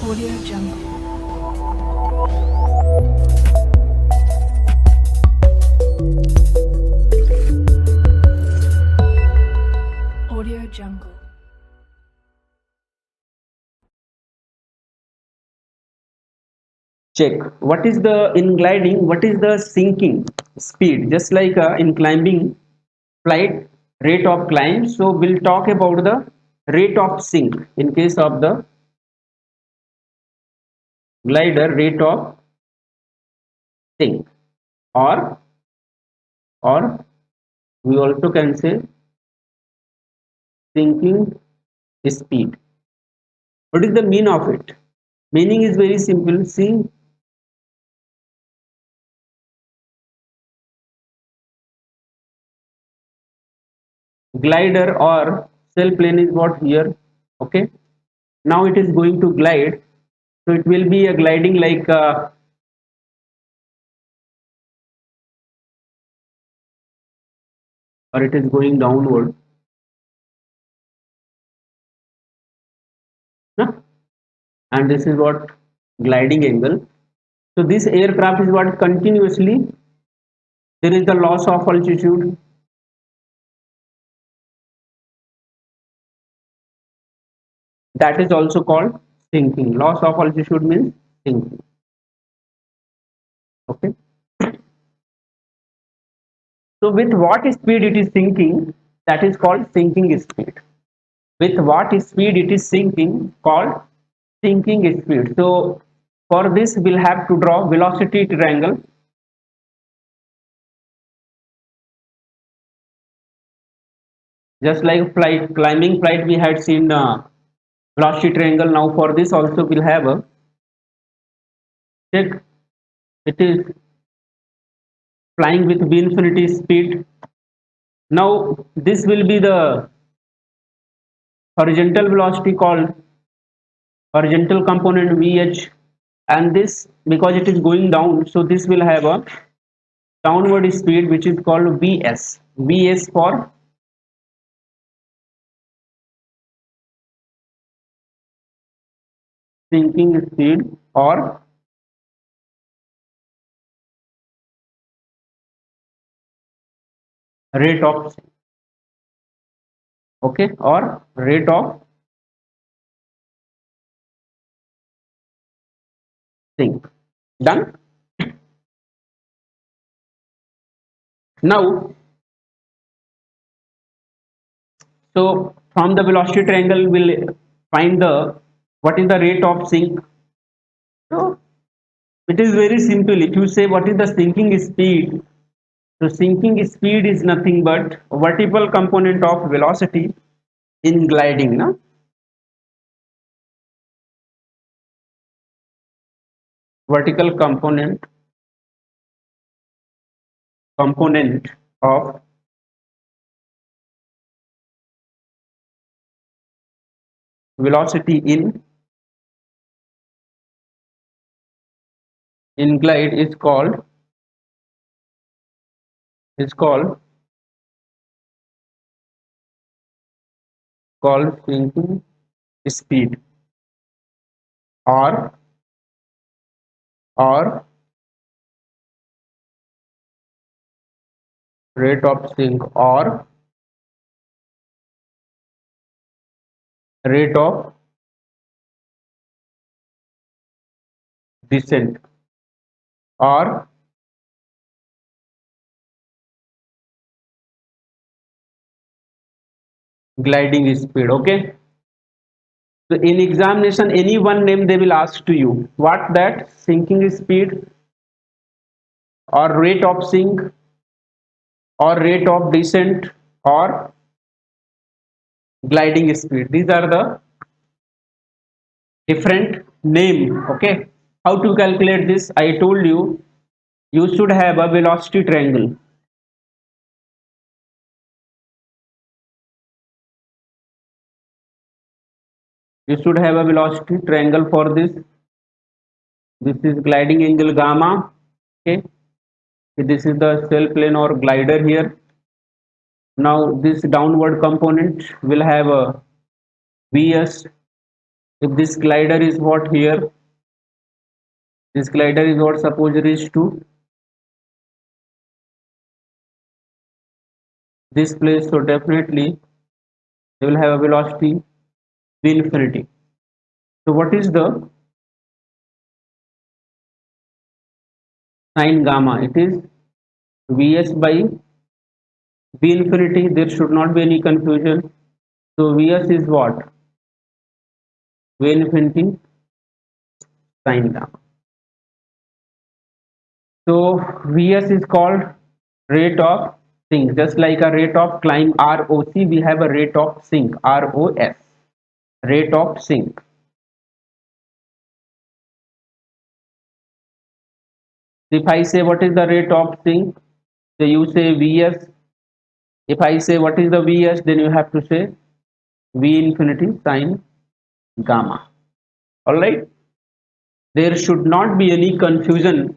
Audio Jungle. Audio Jungle. Check what is the in gliding, what is the sinking speed, just like in climbing flight rate of climb. So we'll talk about the rate of sink in case of the glider, rate of sink, or we also can say sinking speed. What is the mean of it? Meaning is very simple. See, glider or sailplane is what here. Okay, now it is going to glide, so it will be a gliding like or it is going downward, huh? And this is what gliding angle. So this aircraft is what continuously there is the loss of altitude, that is also called sinking. Loss of altitude means sinking. Okay, so with what speed it is sinking, that is called sinking speed. With what speed it is sinking, called sinking speed. So for this we'll have to draw velocity triangle. Just like flight climbing flight we had seen velocity triangle. Now for this also we'll have a check. It is flying with v infinity speed. Now this will be the horizontal velocity called horizontal component vh, and this because it is going down, so this will have a downward speed which is called vs. Vs for sinking speed or rate of sink. Okay, or rate of sink. Done. Now, so from the velocity triangle we'll find the what is the rate of sink. So it is very simple. If you say what is the sinking speed, so sinking speed is nothing but vertical component of velocity in gliding, na? Vertical component of velocity in glide is called sinking speed or or rate of sink or rate of descent or gliding speed. Okay, so in examination any one name they will ask to you, what that sinking speed or rate of sink or rate of descent or gliding speed. These are the different name. Okay, how to calculate this? I told you, you should have a velocity triangle. You should have a velocity triangle for this. This is gliding angle gamma. Okay, this is the sail plane or glider here. Now this downward component will have a vs, If this glider is what here, this glider is what suppose it is to this place, so definitely they will have a velocity v infinity. So what is the sine gamma? It is Vs by v infinity. There should not be any confusion. So Vs is what? V infinity sine gamma. So Vs is called rate of sink. Just like a rate of climb ROC, we have a rate of sink ROS. Rate of sink. If I say what is the rate of sink, so you say Vs. If I say what is the Vs, then you have to say V infinity sine gamma. Alright. There should not be any confusion.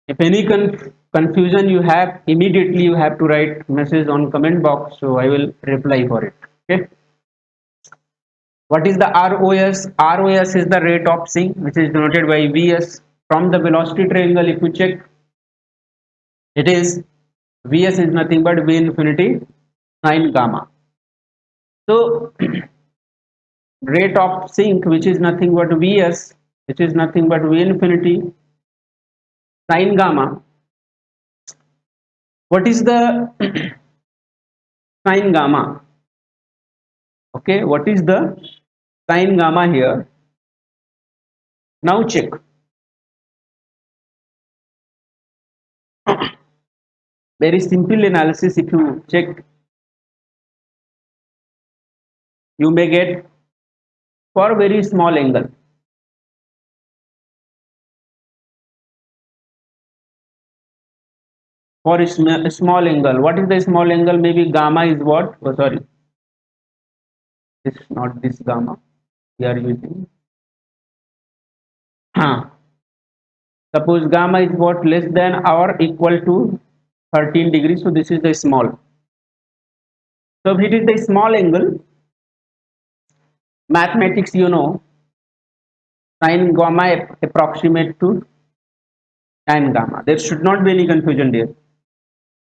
If any confusion you have, immediately you have to write message on comment box, so I will reply for it. Okay. What is the ROS? ROS is the rate of sink, which is denoted by Vs. From the velocity triangle, if you check, it is Vs is nothing but V infinity sine gamma. So rate of sink, which is nothing but Vs, which is nothing but V infinity sine gamma. What is the sine gamma? Okay, what is the sine gamma here? Now check. Very simple analysis. If you check, you may get for very small angle. For a small angle, what is the small angle? Maybe gamma is what? Oh, sorry, it's not this gamma we are using. Suppose gamma is what? Less than or equal to 13 degrees. So this is the small. So if it is the small angle, mathematics, you know, sine gamma approximate to tan gamma. There should not be any confusion there.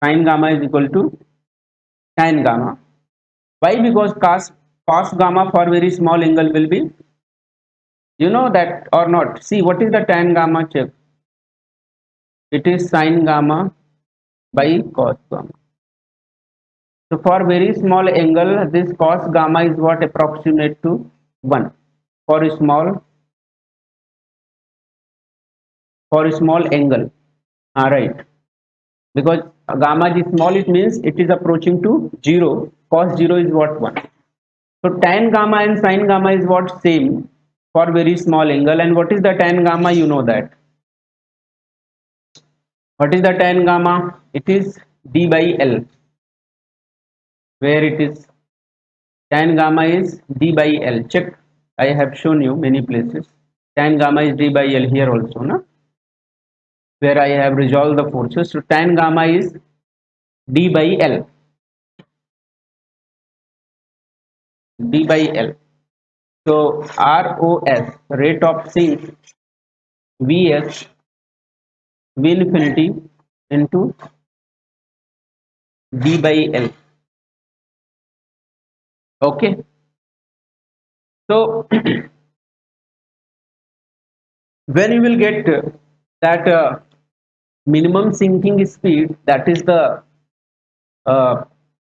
Sine gamma is equal to tan gamma. Why? Because cos gamma for very small angle will be, you know that or not? See, what is the tan gamma? Check. It is sine gamma by cos gamma. So for very small angle, this cos gamma is what? Approximate to 1 for a small angle. Alright. Because gamma is small, it means it is approaching to 0. Cos 0 is what? 1. So tan gamma and sine gamma is what? Same for very small angle. And what is the tan gamma? You know that. What is the tan gamma? It is d by L. Where it is? Tan gamma is d by L. Check. I have shown you many places. Tan gamma is d by L here also, na? Where I have resolved the forces. So tan gamma is d by L. D by L. So ROS, rate of sink, Vs, V infinity into D by L. Okay. So when you will get that minimum sinking speed, that is the uh,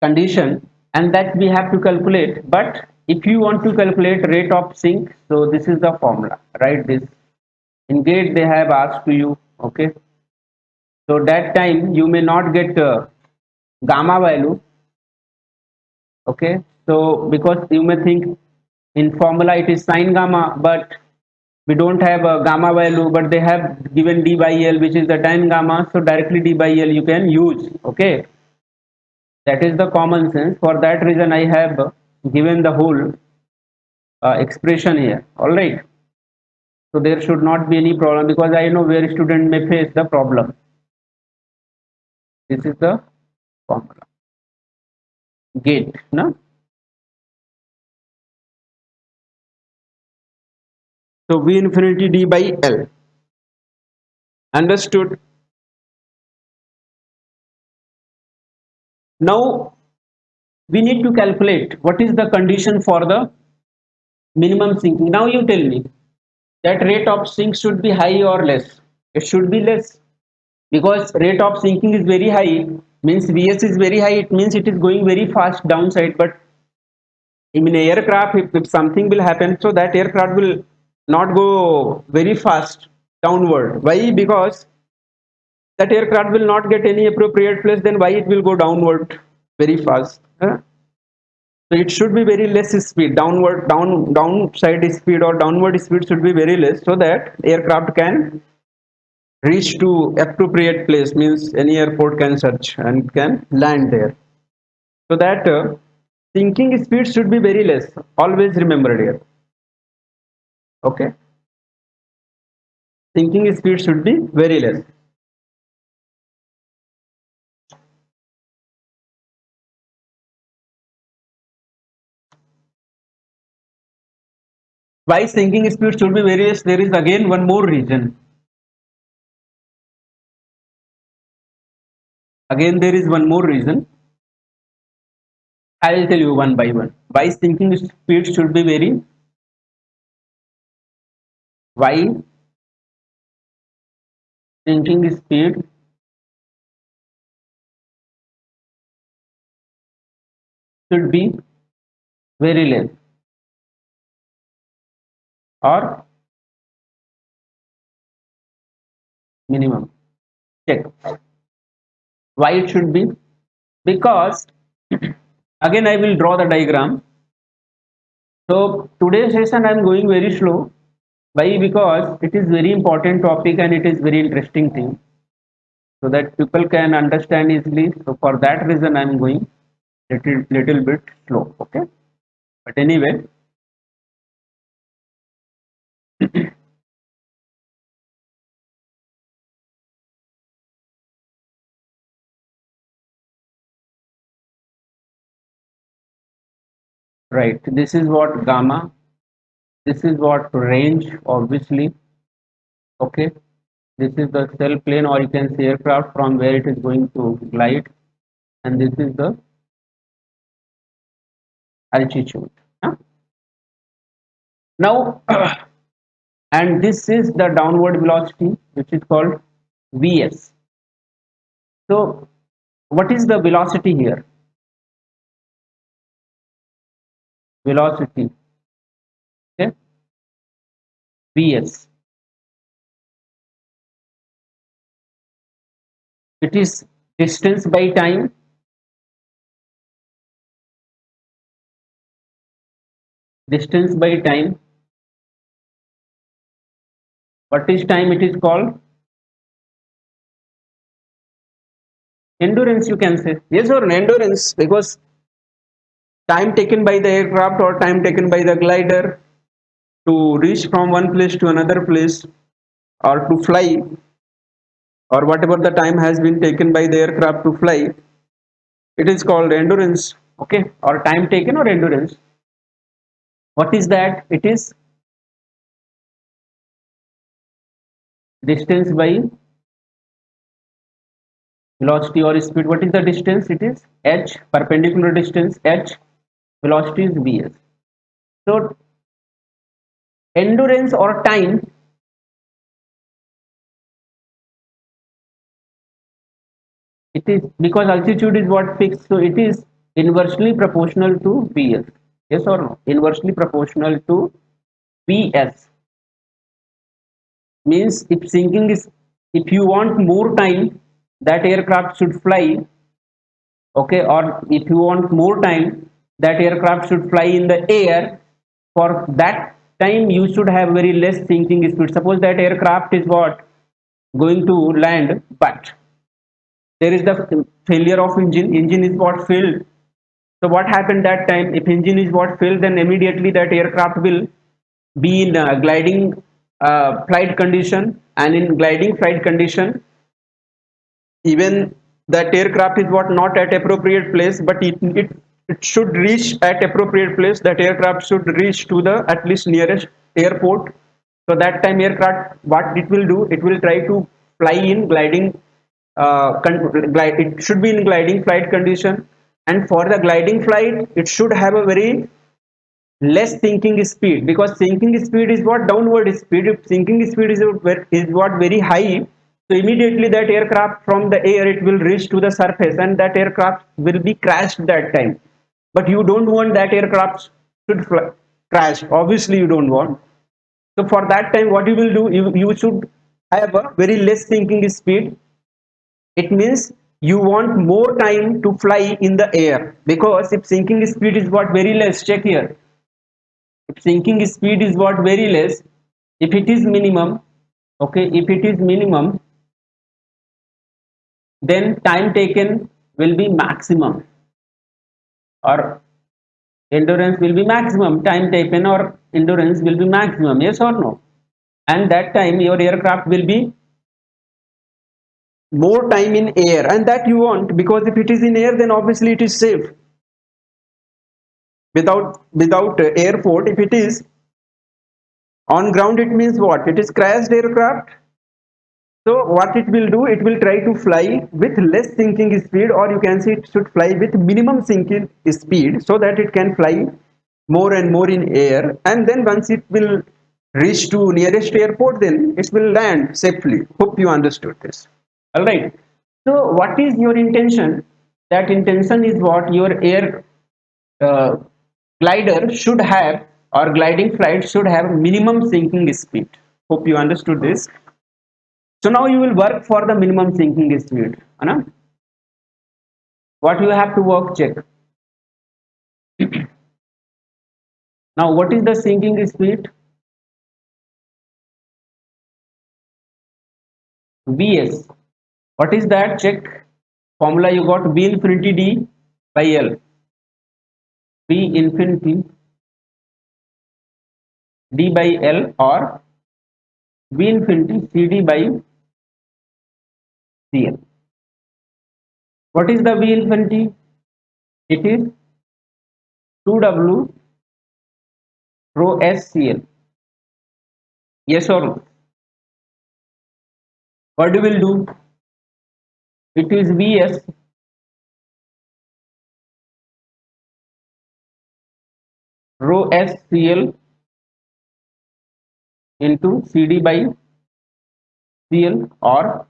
condition, and that we have to calculate. But if you want to calculate rate of sink, so this is the formula. Write this. In GATE they have asked to you. Okay. So that time you may not get gamma value. Okay, so because you may think in formula it is sine gamma, but we don't have a gamma value, but they have given d by L, which is the tan gamma, so directly d by L you can use. Okay, that is the common sense. For that reason I have given the whole expression here. All right, so there should not be any problem, because I know where student may face the problem. This is the formula. GATE, no? So V infinity d by L. Understood? Now we need to calculate what is the condition for the minimum sinking. Now you tell me that rate of sink should be high or less. It should be less, because rate of sinking is very high, means Vs is very high, it means it is going very fast downside. But in an aircraft, if something will happen, so that aircraft will not go very fast downward. Why? Because that aircraft will not get any appropriate place, then why it will go downward very fast? Huh? So it should be very less speed, downside speed or downward speed should be very less, so that aircraft can reach to appropriate place, means any airport can search and can land there. So that sinking speed should be very less. Always remember here. Okay, sinking speed should be very less. Why sinking speed should be very less? There is again one more reason. Again, there is one more reason. I will tell you one by one. Why sinking speed should be very? Why sinking speed should be very less or minimum? Check. Why it should be? Because again I will draw the diagram. So today's session I am going very slow. Why? Because it is very important topic and it is very interesting thing, so that people can understand easily. So for that reason I am going little bit slow. Okay, but anyway, right. This is what gamma. This is what range. Obviously, okay. This is the cell plane, or you can say aircraft from where it is going to glide, and this is the altitude. Huh? Now, and this is the downward velocity, which is called Vs. So, what is the velocity here? Velocity, okay, Vs. It is distance by time. Distance by time. What is time? It is called endurance. You can say yes or no, endurance, because time taken by the aircraft or time taken by the glider to reach from one place to another place, or to fly, or whatever the time has been taken by the aircraft to fly, it is called endurance. Okay, or time taken or endurance. What is that? It is distance by velocity or speed. What is the distance? It is h, perpendicular distance h, velocity is vs. So endurance or time, it is, because altitude is what fixed, so it is inversely proportional to vs. Yes or no? Inversely proportional to vs. Means if sinking is, if you want more time, that aircraft should fly. Okay, or if you want more time, that aircraft should fly in the air. For that time you should have very less sinking speed. Suppose that aircraft is what going to land, but there is the failure of engine is what failed. So what happened that time? If engine is what failed, then immediately that aircraft will be in gliding flight condition, and in gliding flight condition, even that aircraft is what not at appropriate place, but it should reach at appropriate place. That aircraft should reach to the at least nearest airport, So that time aircraft, what it will do, it will try to fly in gliding, it should be in gliding flight condition, and for the gliding flight it should have a very less sinking speed, because sinking speed is what, downward speed. If sinking speed is what very high, so immediately that aircraft from the air, it will reach to the surface and that aircraft will be crashed that time. But you don't want that aircraft should crash, obviously you don't want. So for that time what you will do, you should have a very less sinking speed. It means you want more time to fly in the air, because if sinking speed is what very less, check here, if sinking speed is what very less, if it is minimum, okay, if it is minimum, then time taken will be maximum, or endurance will be maximum, time taken or endurance will be maximum, yes or no? And that time your aircraft will be more time in air, and that you want, because if it is in air then obviously it is safe. Without airport, if it is on ground, it means what, it is crashed aircraft. So what it will do, it will try to fly with less sinking speed, or you can say it should fly with minimum sinking speed, so that it can fly more and more in air, and then once it will reach to nearest airport, then it will land safely. Hope you understood this. All right. So what is your intention? That intention is what your air uh, glider should have, or gliding flight should have minimum sinking speed. Hope you understood this. So now you will work for the minimum sinking speed. Anna? What you have to work, check. Now what is the sinking speed? Vs. What is that? Check. Formula you got, V infinity D by L. V infinity D by L, or V infinity CD by CL. What is the V infinity? It is 2W rho SCL. Yes or no? What you will do? It is Vs rho SCL into CD by CL, or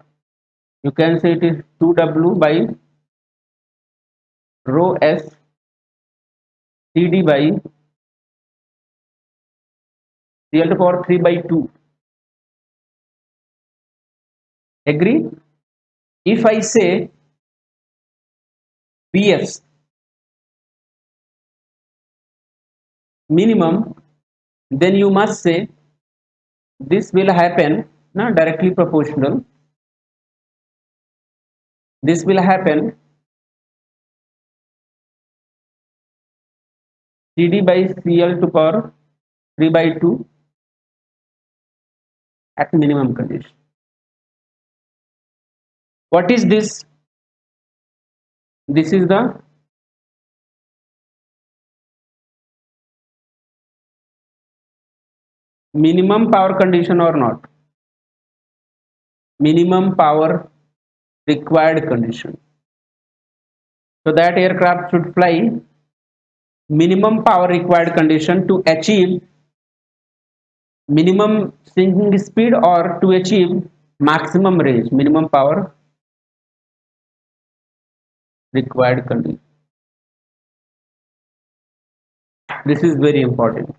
you can say it is 2W by rho S CD by CL to power 3 by 2. Agree? If I say Vs minimum, then you must say this will happen, no, directly proportional. This will happen CD by CL to power 3 by 2 at minimum condition. What is this? This is the minimum power condition or not? Minimum power required condition. So that aircraft should fly minimum power required condition to achieve minimum sinking speed, or to achieve maximum range. Minimum power required condition. This is very important.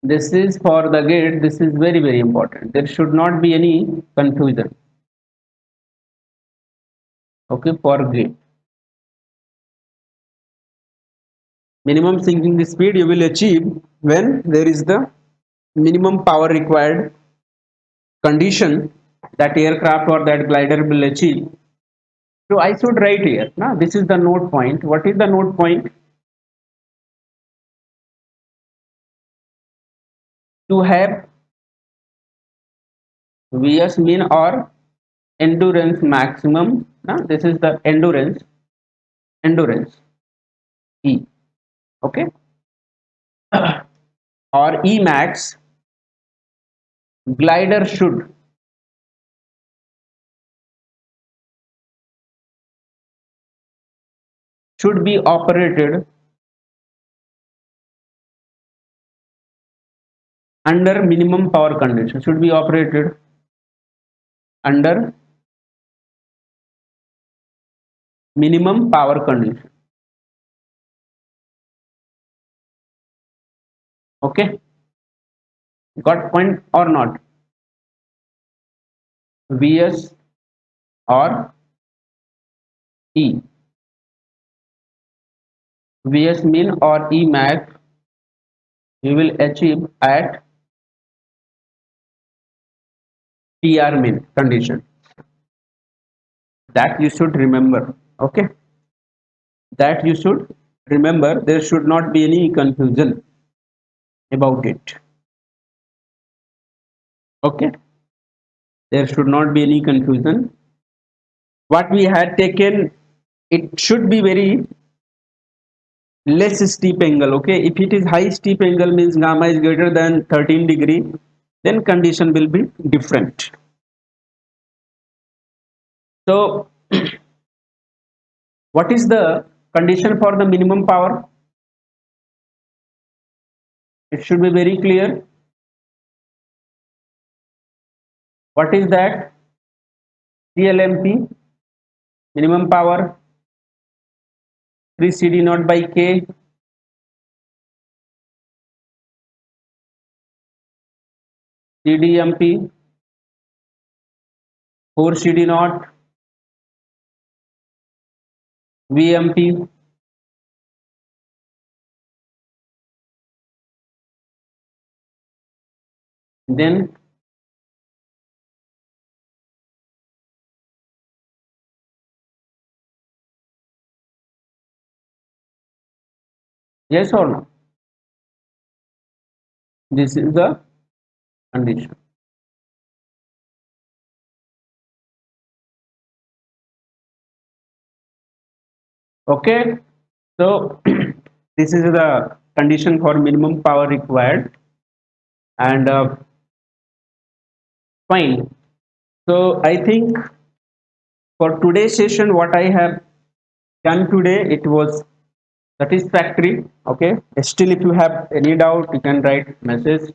This is for the gate. This is very, very important. There should not be any confusion. Okay, for gate. Minimum sinking speed you will achieve when there is the minimum power required condition that aircraft or that glider will achieve. So I should write here. Now this is the note point. What is the note point? To have Vs mean or endurance maximum. Now this is the endurance E. Okay. or Emax, glider should be operated under minimum power condition, should be operated under minimum power condition. Okay, got point or not? Vs or E. Vs min or Emax you will achieve at PR min condition. That you should remember. Okay, that you should remember. There should not be any confusion about it. Okay, there should not be any confusion. What we had taken, it should be very less steep angle. Okay, if it is high steep angle means gamma is greater than 13 degree, then condition will be different. So what is the condition for the minimum power? It should be very clear. What is that? CLMP, minimum power 3 CD naught by K, CDMP 4 CD naught, VMP then yes or no? This is the condition. Okay, so this is the condition for minimum power required, and fine. So I think for today's session, what I have done today, it was satisfactory. Okay, still if you have any doubt, you can write message.